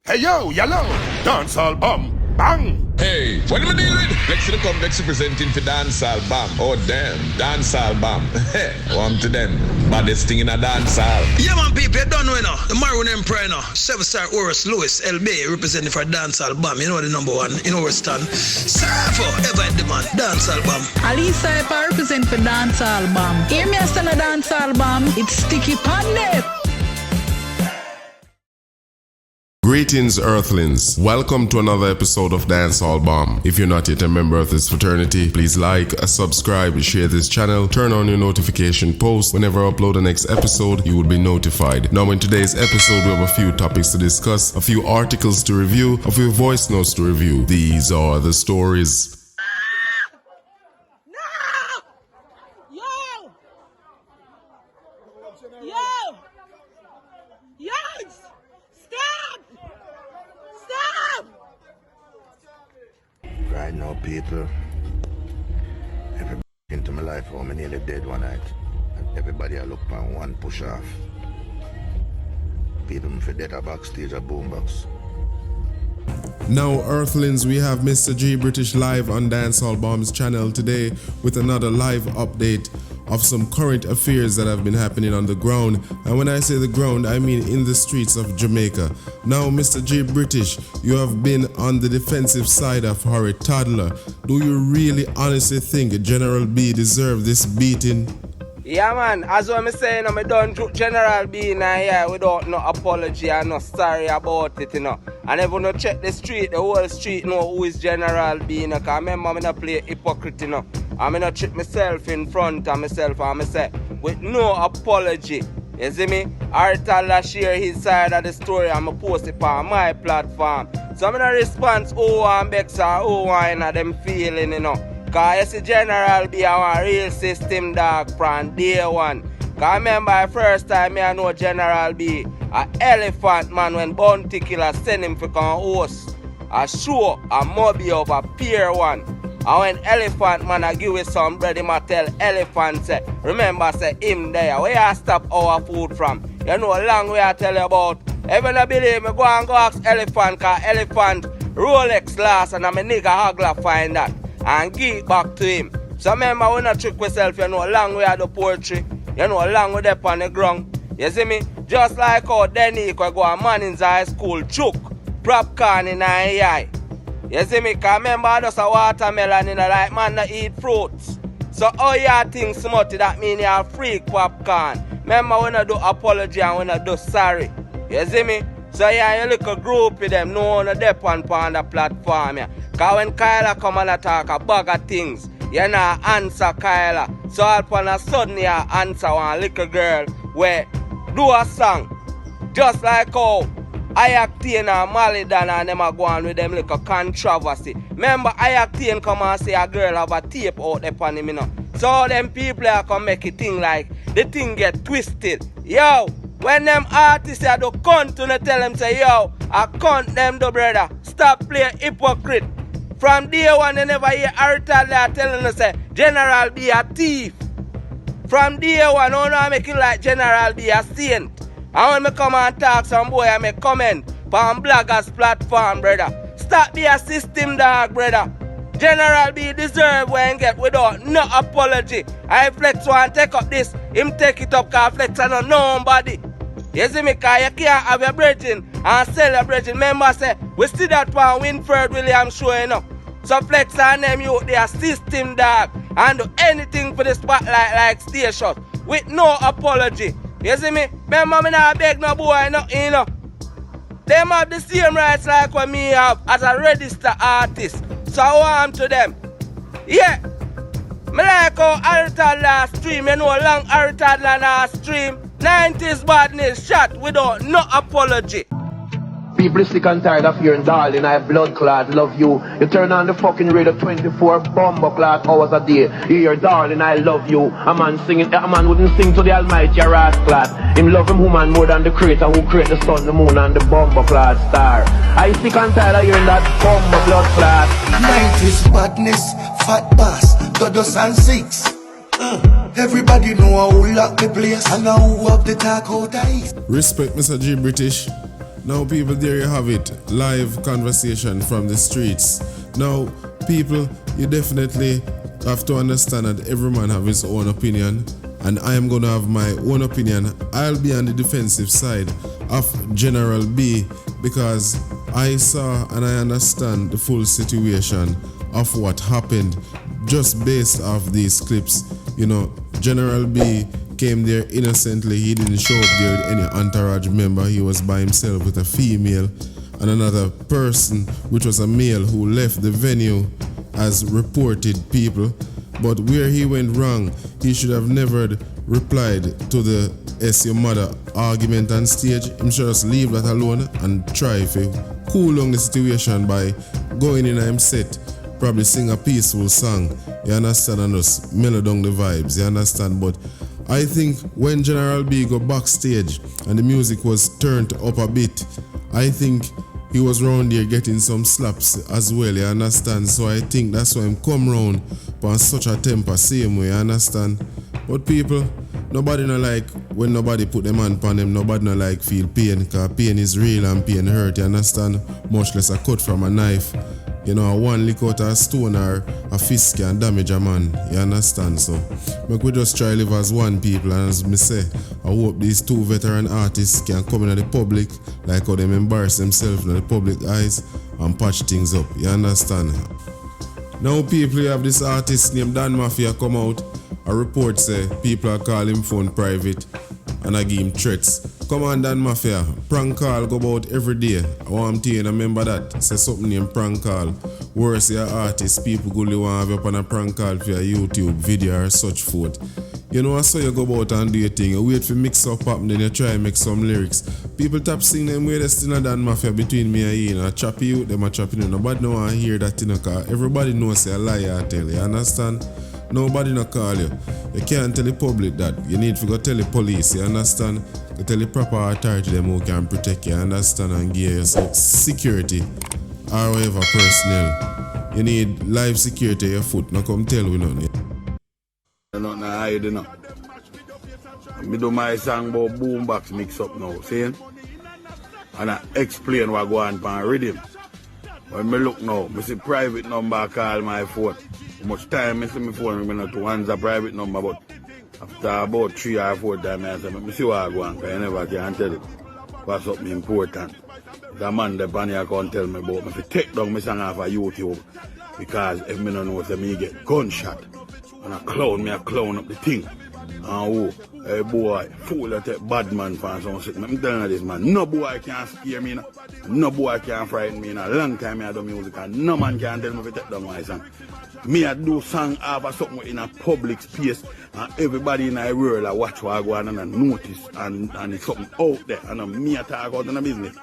Hey yo, yellow, dancehall bomb, bang. Hey, what am I dealing with? Next to the complex representing for Dancehall Bomb. Oh damn, Dancehall Bomb. Hey, one to them. Baddest thing in a dancehall. Yeah man people, you don't know now. The Maroon Emperor now. 7-star Horace Lewis, LB, representing for Dancehall Bomb. You know the number one, you know where stand. Surfer, ever at the man, Dancehall Bomb. Alisa Epa represent for Dancehall Bomb. Hear me a stand a Dancehall Bomb, it's sticky pandit. Greetings, Earthlings. Welcome to another episode of Dancehall Bomb. If you're not yet a member of this fraternity, please like, subscribe, share this channel, turn on your notification post. Whenever I upload the next episode, you will be notified. Now, in today's episode, we have a few topics to discuss, a few articles to review, a few voice notes to review. These are the stories. Right now, people, everybody into my life, I'm nearly dead one night. And everybody I look on one push off. People for dead a backstage a boomBox. Now, Earthlings, we have Mr.G British live on Dancehall Bomb's channel today with another live update of some current affairs that have been happening on the ground. And when I say the ground, I mean in the streets of Jamaica. Now, Mr.G British, you have been on the defensive side of Harry Toddler. Do you really honestly think Generalb deserved this beating? Yeah man, as what I'm saying, I done Generalb in here without no apology and no sorry about it, you know. And if you no check the street, the whole street know who is Generalb, you know, because remember I don't play hypocrite, you know. I'm not check myself in front of myself and I say, with no apology. You see me? Toddler share his side of the story and I post it on my platform. So I'm not response who and Bex or who and them feeling, you know. Because you see Generalb a real system dog from day one. Because remember the first time I know Generalb an elephant man when Bounty Killer send him for come host a show, a movie of a Pier 1. And when elephant man I give you some bread, him a tell elephant say, remember say him there, where I stop our food from. You know a long way I tell you about. If you don't believe me, go and go ask elephant, because elephant Rolex last and I'm a nigga haggler find that. And give it back to him. So remember when I trick myself, you know a long way I do poetry. You know a long way up on the ground. You see me? Just like how Denny could go a man in high school, chook, Popcaan in his eye. You see me? Because remember I just a watermelon in a like man that eat fruits. So all you think smutty, that mean you're a freak Popcaan. Remember when I do apology and when I do sorry. You see me? So yeah, you look a group with them, no one dep on the platform. Yeah. Because when Kyla come and attack a bag of things, you not answer Kyla. So all upon a sudden you answer one little girl where do a song. Just like how Ioctane and MalieDon and them are going with them little controversy. Remember Ioctane come and say a girl have a tape out there on him, you know. So them people are come make it thing like the thing get twisted. Yo, when them artists are do cunt to tell them say yo, I cunt them do brother. Stop playing hypocrite. From day one they never hear Harry Toddler telling us say Generalb a thief. From day one I don't make it like Generalb a saint. And when me come and talk some boy I make comment on bloggers platform brother. Stop be a system dog brother. Generalb deserve when get without no apology. I Flex want take up this, him take it up because Flex and nobody. You see me, because you can't have your brethren and celebrating. Remember, say, we see that one Winfred Williams showing up. So Flex and them you they are system dog and do anything for the spotlight like station with no apology. You see me? Remember me not beg no boy nothing, you know. Them have the same rights like what me have as a registered artist. So I want to them. Yeah. Me like how Harry Toddler stream, you know long Harry Toddler now stream. 90s badness shot without no apology. People sick and tired of hearing darling, I have blood clot, love you. You turn on the fucking radio 24 bomber clot hours a day. You hear darling, I love you. A man wouldn't sing to the almighty ass clot. Him love him woman more than the creator who create the sun, the moon and the bomber clot star. I sick and tired of hearing that bomber blood clot. 90s badness, fat bass, Toddlers and 6. Everybody know who lock the place and know who up the talk out ice. Respect Mr.G British. Now, people, there you have it. Live conversation from the streets. Now, people, you definitely have to understand that every man have his own opinion, and I am going to have my own opinion. I'll be on the defensive side of Generalb because I saw and I understand the full situation of what happened just based off these clips. You know, Generalb came there innocently. He didn't show up there with any entourage member. He was by himself with a female and another person, which was a male, who left the venue as reported people. But where he went wrong, he should have never replied to the "S your mother" argument on stage. Him should just leave that alone and try to cool down the situation by going in and set, probably sing a peaceful song, you understand, and just mellow down the vibes, you understand. But I think when Generalb go backstage and the music was turned up a bit, I think he was round there getting some slaps as well, you understand. So I think that's why him come round on such a temper, same way, you understand. But people, nobody no like when nobody put them hand upon them, nobody no like feel pain, because pain is real and pain hurt, you understand. Much less a cut from a knife. You know, one lick out a stone or a fist can damage a man, you understand. So make we just try live as one people, and as me say, I hope these two veteran artists can come into the public like how them embarrass themselves in the public eyes and patch things up, you understand. Now people, you have this artist named Dan Mafia come out. A report say people are calling him phone private and I give him threats. Come on, Dan Mafia, prank call go about every day. I want to remember that. Say something named prank call. Worse, your artist, people go want to have you up on a prank call for your YouTube video or such forth. You know, I saw you go about and do your thing. You wait for mix up happen, then you try and make some lyrics. People tap sing them way they still Dan Mafia between me and you. Know. I chop you, them a chop you. Nobody no want to hear that thing, because everybody knows say a lie I tell you, understand? Nobody no call you. You can't tell the public that. You need to go tell the police, you understand? To tell the proper authority them who can protect you, understand, and give you security or whatever personnel. You need live security at your foot. No come tell we nothing. Nothing I hide, you know. I do my song about boomBox mix up now, see? And I explain what go on pan rhythm. When me look now, I see private number call my phone. How much time I see my phone, I not to answer private number, but after about 3 or 4 times, I say, let me see what I go on, because I never can tell it what's something important. The man that Beenie can't tell me about, I take down my song off of YouTube, because if me don't know, say me get gunshot. And I clown up the thing. And oh, hey boy, fool that take bad man for some shit. I'm telling you this, man, no boy can scare me, no boy can frighten me. In a long time I do music and no man can tell me to take down my song. Me I do song over something in a public space and everybody in the world I watch what I go on and I notice and it's something out there and me I talk out in the business.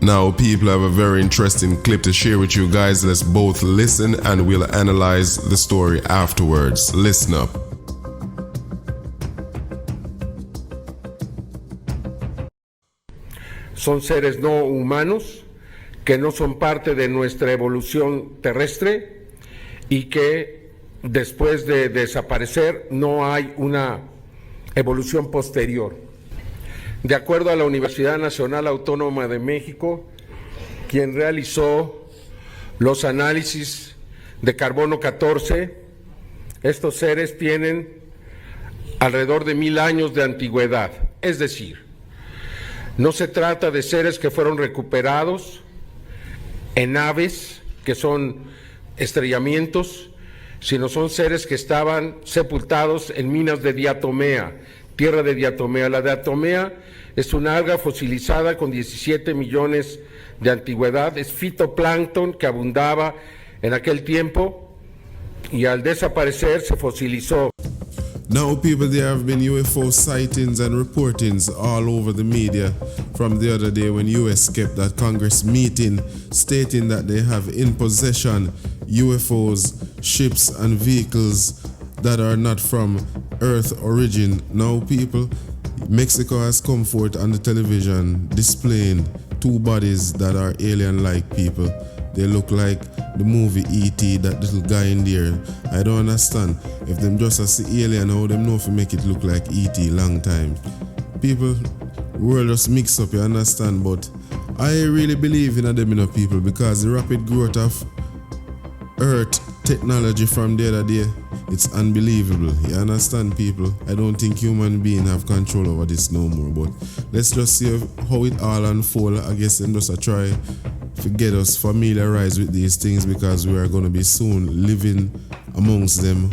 Now people have a very interesting clip to share with you guys. Let's both listen and we'll analyze the story afterwards. Listen up. Son seres no humanos que no son parte de nuestra evolución terrestre y que después de desaparecer no hay una evolución posterior. De acuerdo a la Universidad Nacional Autónoma de México, quien realizó los análisis de carbono 14, estos seres tienen alrededor de 1000 años de antigüedad, es decir, no se trata de seres que fueron recuperados en naves, que son estrellamientos, sino son seres que estaban sepultados en minas de diatomea, tierra de diatomea. La diatomea es una alga fosilizada con 17 millones de antigüedad, es fitoplancton que abundaba en aquel tiempo y al desaparecer se fosilizó. Now people, there have been UFO sightings and reportings all over the media from the other day when US kept that Congress meeting stating that they have in possession UFOs, ships and vehicles that are not from Earth origin. Now people, Mexico has come forth on the television displaying 2 bodies that are alien-like people. They look like the movie E.T., that little guy in there. I don't understand. If them just see alien, how them know if make it look like E.T. long time. People, the world just mix up, you understand, but I really believe in them, you know, people, because the rapid growth of Earth technology from the other day, it's unbelievable. You understand, people? I don't think human beings have control over this no more, but let's just see how it all unfolds. I guess them just try to get us familiarized with these things because we are going to be soon living amongst them.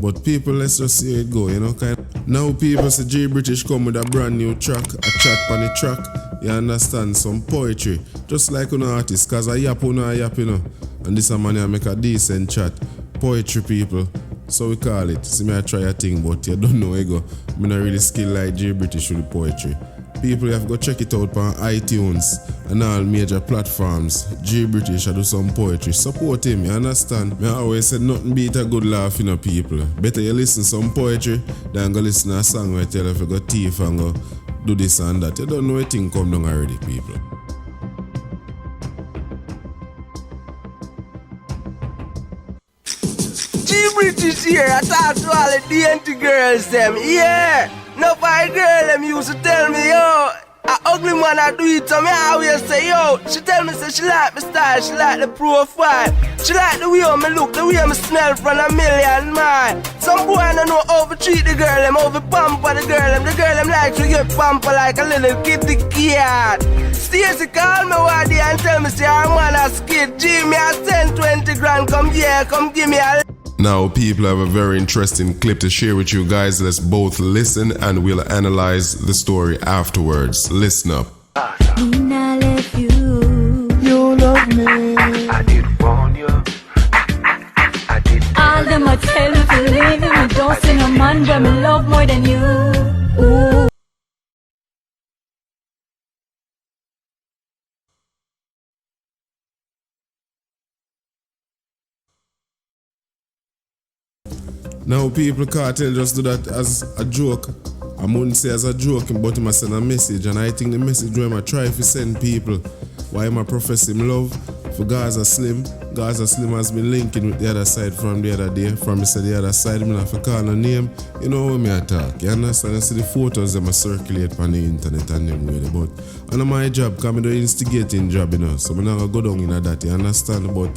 But people, let's just see how it go, you know, kind of. Now people say G British come with a brand new track, a chat on the track, you understand, some poetry, just like an artist, cause I yap, you know, and this a man here make a decent chat, poetry people, so we call it. See me I try a thing, but you don't know, I go, I'm not really skilled like G British with the poetry. People, you have to go check it out on iTunes and all major platforms. G British, I do some poetry. Support him, you understand? I always said nothing beat a good laugh, you know, people. Better you listen some poetry than go listen to a song where you tell you if you go thief and go do this and that. You don't know a thing come down already, people. G British here, I talk to all the dainty girls, them, yeah. No by girl, them used to tell me, yo, a ugly man I do it to me, I always say, yo. She tell me, say she like my style, she like the profile. She like the way me look, the way me smell from a million mile. Some boy don't know how to treat the girl, them over pamper the girl, them like to get pamper like a little kitty cat. Stacy call me one day and tell me, say her man a skid. G, me a send 20 grand, come here, come give me a... Now, people, have a very interesting clip to share with you guys. Let's both listen and we'll analyze the story afterwards. Listen up. When I left you, You love me. I did warn you. I did. all them a tell me to leave you. Me don't see no man but me love more than you. Ooh. Now people Kartel just do that as a joke. I wouldn't say as a joke, but he must send a message, and I think the message where I try to send people why I profess him love for Gaza Slim. Gaza Slim has been linking with the other side from the other day. From the other side, I have to call a name. You know when I talk, you understand? I see the photos them circulate on the internet and them really. But and my job, because I do instigating job, you know. So I'm not going to go down in that, you understand? But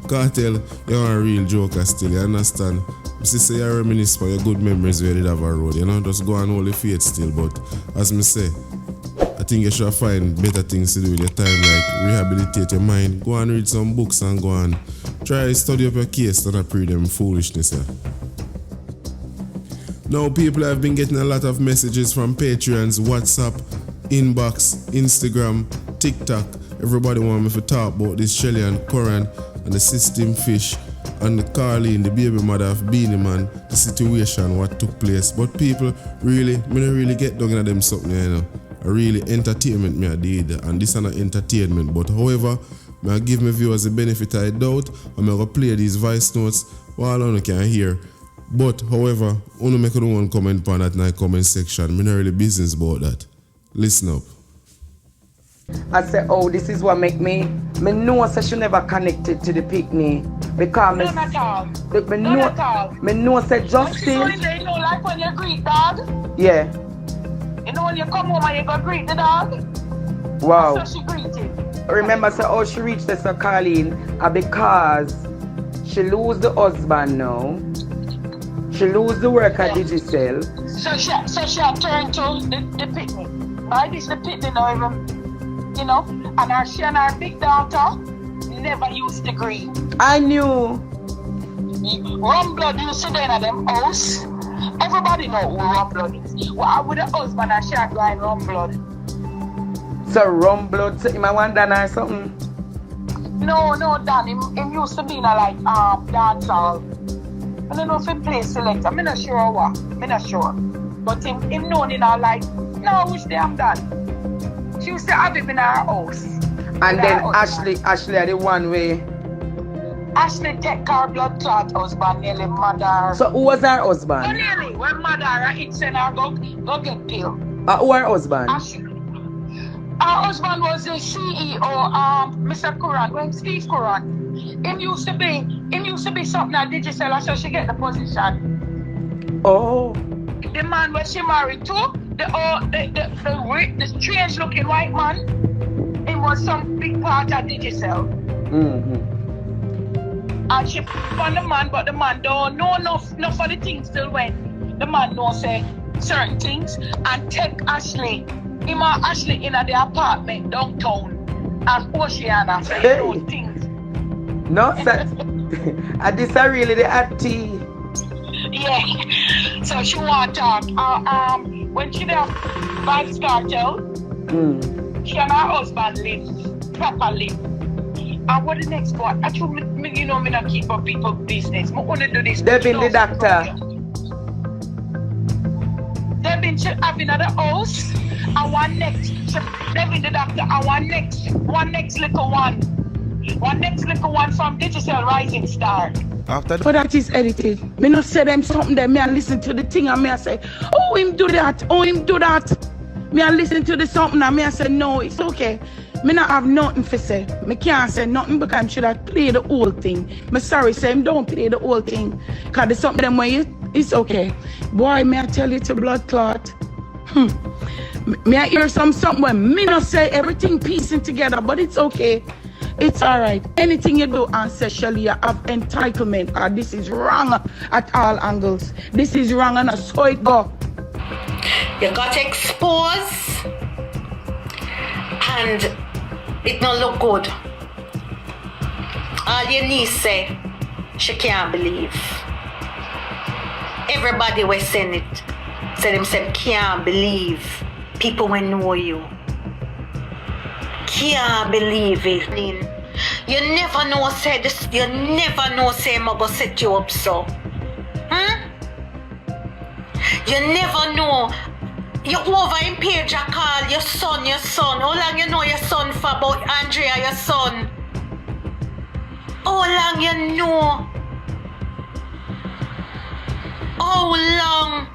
Kartel, you're a real joker still, you understand? I say you reminisce for your good memories where you did have a road, you know, just go and hold the faith still. But as me say, I think you should find better things to do with your time, like rehabilitate your mind, go and read some books and go and try to study up your case, than pre them foolishness. Yeah. Now people have been getting a lot of messages from Patreons, WhatsApp, inbox, Instagram, TikTok. Everybody want me to talk about this ShellyAnn, Curran and the system fish and the Carlene, the baby mother of Beenie man, the situation, what took place. But people, really, me don't really get down in them something, you know. A really entertainment me I did, and this is not entertainment. But however, I give my viewers the benefit of the doubt, and I'm going to play these voice notes while I can hear. But however, I want to make one comment on that in the comment section. I'm not really business about that. Listen up. I say, oh, this is what make me know that she never connected to the picnic. Because None at all. None at all. Me know that Justin. But you know, like when you greet dog. Yeah. You know when you come home and you go greet the dog. Wow. That's how she greeted. Remember, so how she reached this Carlene because she lose the husband now. She lose the work at Digicel. So she had turned to the picnic. Right? This the picnic now even, you know. And she and her big daughter never used to greet. I knew. Rum blood used to be in them house. Everybody know who rum blood is. Well, with the husband and she had going rum blood. So rum blood, so him a one Dan or something? No, Dan. Him used to be in a like dancehall. I don't know if he plays select. I'm not sure what. I'm not sure. But him known in her like, no, which day I'm done. She used to have him in her house. And then Ashley are the one way. Ashley take her blood clot husband, nearly mother. So who was her husband? No, nearly. When mother it send her go get pill. Who her husband? Ashley. Her husband was the CEO, Mr. Curran, when Steve Curran. Him used to be something at Digicel, so she get the position. Oh. The man when she married to, the strange looking white man. Him was some big part of Digicel. And she on the man, but the man don't know enough of the things till when the man don't say certain things and take Ashley. Him and Ashley in the apartment downtown and Oceana say those things. No, sir. And this are really the auntie. Yeah. So she want to talk. When she there Vybz Kartel, she and her husband live properly. And what the next part? Actually, me not keep up people's business. I want to do this. They've been the doctor. They've been having at the house. And one next, they've been the doctor. And one next little one. One next little one from Digicel Rising Star. But that is edited. Me not say them something there. Me I listen to the thing and me I say, oh him do that, oh him do that. Me I listen to the something and me I say, no, it's okay. Me not have nothing to say. Me can't say nothing because I should have played the whole thing. Me sorry, say him don't play the whole thing. Cause there's something them way it's okay. Boy, me I tell you to blood clot. Me I hear something when me not say everything piecing together, but it's okay. It's alright. Anything you do and say, Shelly, you have entitlement. This is wrong at all angles. This is wrong and that's how it go. You got exposed and it don't look good. All your niece say, she can't believe. Everybody was saying it. Say them say, can't believe people will know you. Can't believe it. You never know say this, you never know say I'm gonna set you up so. You never know. You over in page I call your son. How long you know your son for about Andrea, your son? How long you know? How long?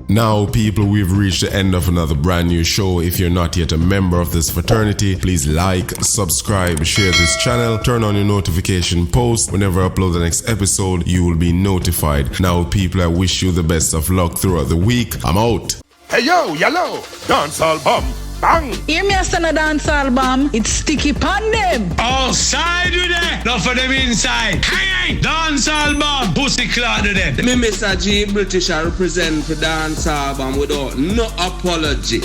Now, people, we've reached the end of another brand new show. If you're not yet a member of this fraternity, please like, subscribe, share this channel, turn on your notification post. Whenever I upload the next episode, you will be notified. Now, people, I wish you the best of luck throughout the week. I'm out. Hey yo, yellow, dancehall bomb, bang. Hear me a stand a dancehall bomb. It's sticky pan them. Outside with that, not for them inside. Hey, dancehall bomb, pussy clot to them. Me Mr.G British I represent for dancehall bomb without no apology.